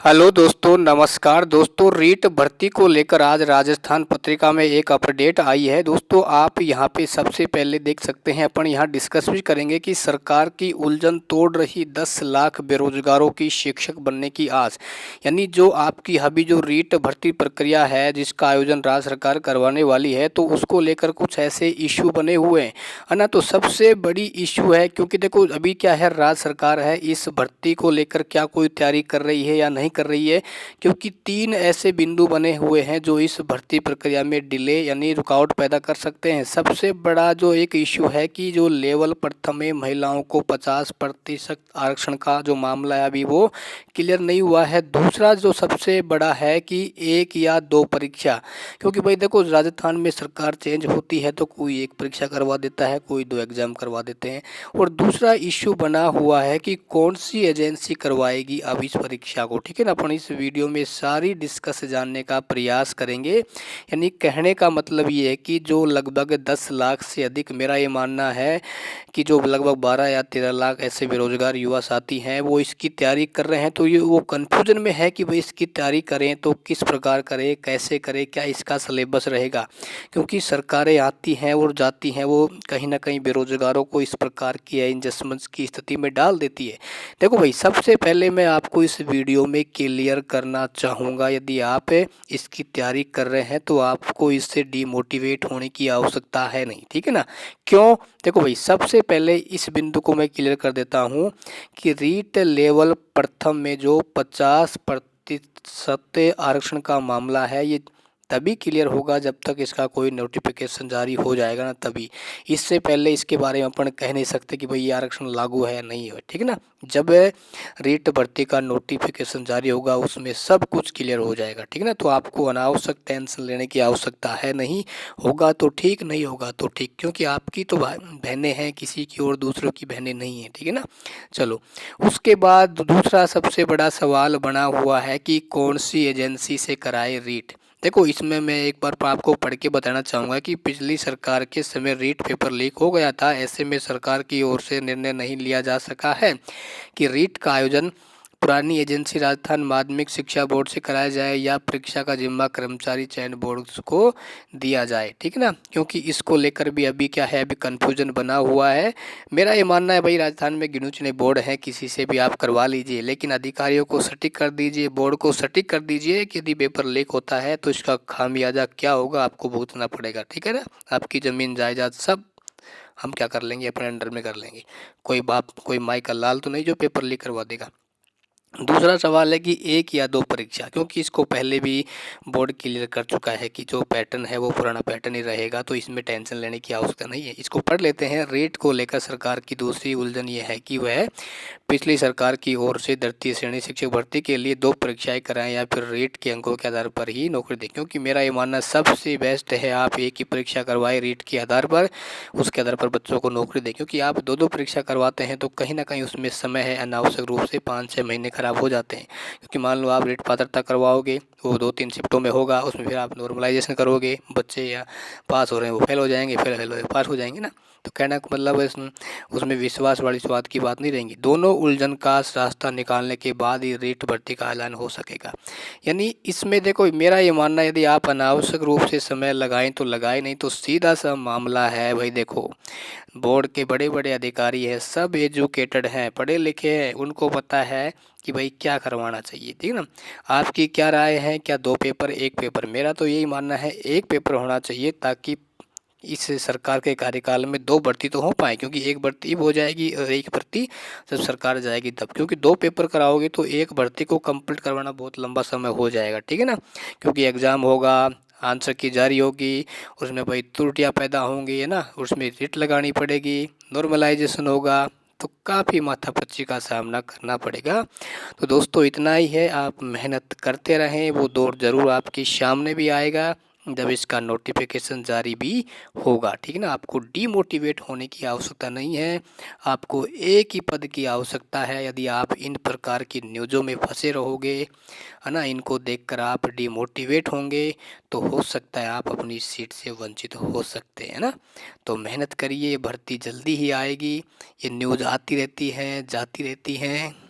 Hello दोस्तों, नमस्कार दोस्तों। रीट भर्ती को लेकर आज राजस्थान पत्रिका में एक अपडेट आई है। दोस्तों आप यहां पे सबसे पहले देख सकते हैं, अपन यहां डिस्कस भी करेंगे कि सरकार की उलझन तोड़ रही 10 लाख बेरोजगारों की शिक्षक बनने की आस। यानी जो आपकी अभी जो रीट भर्ती प्रक्रिया है जिसका आयोजन राज्य सरकार करवाने वाली है, तो उसको लेकर कुछ ऐसे इश्यू बने हुए हैं, है ना। तो सबसे बड़ी इश्यू है, क्योंकि देखो अभी क्या है, राज्य सरकार है इस भर्ती को लेकर क्या कोई तैयारी कर रही है या नहीं कर रही है, क्योंकि 3 ऐसे बिंदु बने हुए हैं जो इस भर्ती प्रक्रिया में डिले यानी रुकावट पैदा कर सकते हैं। सबसे बड़ा जो एक इश्यू है कि जो लेवल प्रथम में महिलाओं को 50% आरक्षण का जो मामला है अभी वो क्लियर नहीं हुआ है। दूसरा जो सबसे बड़ा है कि 1 या 2 परीक्षा, क्योंकि भाई देखो राजस्थान में सरकार चेंज होती है तो कोई एक परीक्षा करवा देता है, कोई 2 एग्जाम करवा देते हैं। और दूसरा इश्यू बना हुआ है कि कौन सी एजेंसी करवाएगी अब इस परीक्षा को, ठीक है ना। अपन इस वीडियो में सारी डिस्कस जानने का प्रयास करेंगे। यानी कहने का मतलब ये है कि जो लगभग 10 लाख से अधिक, मेरा ये मानना है कि जो लगभग 12 या 13 लाख ऐसे बेरोजगार युवा साथी हैं वो इसकी तैयारी कर रहे हैं। तो ये वो कन्फ्यूजन में है कि भाई इसकी तैयारी करें तो किस प्रकार करें, कैसे करें, क्या इसका सिलेबस रहेगा, क्योंकि सरकारें आती हैं और जाती हैं, वो कहीं ना कहीं बेरोजगारों को इस प्रकार की एडजस्टमेंट्स की स्थिति में डाल देती है। देखो भाई, सबसे पहले मैं आपको इस वीडियो में क्लियर करना चाहूँगा, यदि आप इसकी तैयारी कर रहे हैं तो आपको इससे डीमोटिवेट होने की आवश्यकता है नहीं, ठीक है ना। क्यों? देखो भाई, सबसे पहले इस बिंदु को मैं क्लियर कर देता हूँ कि रीट लेवल प्रथम में जो 50% आरक्षण का मामला है, ये तभी क्लियर होगा जब तक इसका कोई नोटिफिकेशन जारी हो जाएगा ना, तभी। इससे पहले इसके बारे में अपन कह नहीं सकते कि भाई ये आरक्षण लागू है या नहीं है, ठीक है ना। जब रीट भर्ती का नोटिफिकेशन जारी होगा उसमें सब कुछ क्लियर हो जाएगा, ठीक है ना। तो आपको अनावश्यक टेंशन लेने की आवश्यकता है नहीं। होगा तो ठीक, नहीं होगा तो ठीक, क्योंकि आपकी तो बहनें हैं, किसी की और दूसरों की बहनें नहीं हैं, ठीक है ना। चलो, उसके बाद दूसरा सबसे बड़ा सवाल बना हुआ है कि कौन सी एजेंसी से कराए रीट। देखो, इसमें मैं एक बार आपको पढ़ के बताना चाहूँगा कि पिछली सरकार के समय रीट पेपर लीक हो गया था। ऐसे में सरकार की ओर से निर्णय नहीं लिया जा सका है कि रीट का आयोजन पुरानी एजेंसी राजस्थान माध्यमिक शिक्षा बोर्ड से कराया जाए या परीक्षा का जिम्मा कर्मचारी चयन बोर्ड को दिया जाए, ठीक है ना। क्योंकि इसको लेकर भी अभी क्या है, अभी कन्फ्यूजन बना हुआ है। मेरा ये मानना है भाई, राजस्थान में गिने चुने बोर्ड हैं, किसी से भी आप करवा लीजिए, लेकिन अधिकारियों को सटीक कर दीजिए, बोर्ड को सटीक कर दीजिए कि यदि पेपर लीक होता है तो इसका खामियाजा क्या होगा आपको भुगतना पड़ेगा, ठीक है ना। आपकी ज़मीन जायदाद सब हम क्या कर लेंगे, अपने अंडर में कर लेंगे। कोई बाप कोई माई का लाल तो नहीं जो पेपर लीक करवा देगा। दूसरा सवाल है कि 1 या 2 परीक्षा, क्योंकि इसको पहले भी बोर्ड क्लियर कर चुका है कि जो पैटर्न है वो पुराना पैटर्न ही रहेगा, तो इसमें टेंशन लेने की आवश्यकता नहीं है। इसको पढ़ लेते हैं। रेट को लेकर सरकार की दूसरी उलझन ये है कि वह पिछली सरकार की ओर से द्वितीय श्रेणी शिक्षक भर्ती के लिए 2 परीक्षाएं कराएं या फिर रेट के अंकों के आधार पर ही नौकरी दें। क्योंकि मेरा ये मानना सबसे बेस्ट है आप एक ही परीक्षा करवाएं रेट के आधार पर, उसके आधार पर बच्चों को नौकरी दें। क्योंकि आप 2-2 परीक्षा करवाते हैं तो कहीं ना कहीं उसमें समय है अनावश्यक रूप से 5-6 महीने खराब हो जाते हैं। क्योंकि मान लो आप रेट पात्रता करवाओगे, वो 2-3 शिफ्टों में होगा, उसमें फिर आप नॉर्मलाइजेशन करोगे, बच्चे या पास हो रहे हैं वो फेल हो जाएंगे, फेल हो पास हो जाएंगे ना। तो कहना का मतलब है उसमें विश्वास वाली स्वाद की बात नहीं रहेंगी। दोनों उलझन का रास्ता निकालने के बाद ही रेट भर्ती का ऐलान हो सकेगा। यानी इसमें देखो, मेरा ये मानना है यदि आप अनावश्यक रूप से समय लगाएं तो लगाएं, नहीं तो सीधा सा मामला है भाई। देखो, बोर्ड के बड़े बड़े अधिकारी हैं, सब एजुकेटेड हैं, पढ़े लिखे हैं, उनको पता है कि भाई क्या करवाना चाहिए, ठीक है ना। आपकी क्या राय है, क्या 2 पेपर 1 पेपर? मेरा तो यही मानना है 1 पेपर होना चाहिए, ताकि इस सरकार के कार्यकाल में 2 भर्ती तो हो पाए। क्योंकि 1 भर्ती हो जाएगी और 1 भर्ती जब सरकार जाएगी तब, क्योंकि 2 पेपर कराओगे तो 1 भर्ती को कंप्लीट करवाना बहुत लंबा समय हो जाएगा, ठीक है ना। क्योंकि एग्ज़ाम होगा, आंसर की जारी होगी, उसमें भाई त्रुटियां पैदा होंगी, है ना, उसमें रिट लगानी पड़ेगी, नॉर्मलाइजेशन होगा, तो काफ़ी माथापच्ची का सामना करना पड़ेगा। तो दोस्तों इतना ही है, आप मेहनत करते रहें, वो दौर ज़रूर आपके सामने भी आएगा जब इसका नोटिफिकेशन जारी भी होगा, ठीक है ना। आपको डीमोटिवेट होने की आवश्यकता नहीं है, आपको एक ही पद की आवश्यकता है। यदि आप इन प्रकार की न्यूज़ों में फंसे रहोगे, है ना, इनको देखकर आप डीमोटिवेट होंगे, तो हो सकता है आप अपनी सीट से वंचित हो सकते हैं ना। तो मेहनत करिए, भर्ती जल्दी ही आएगी। ये न्यूज़ आती रहती हैं, जाती रहती हैं।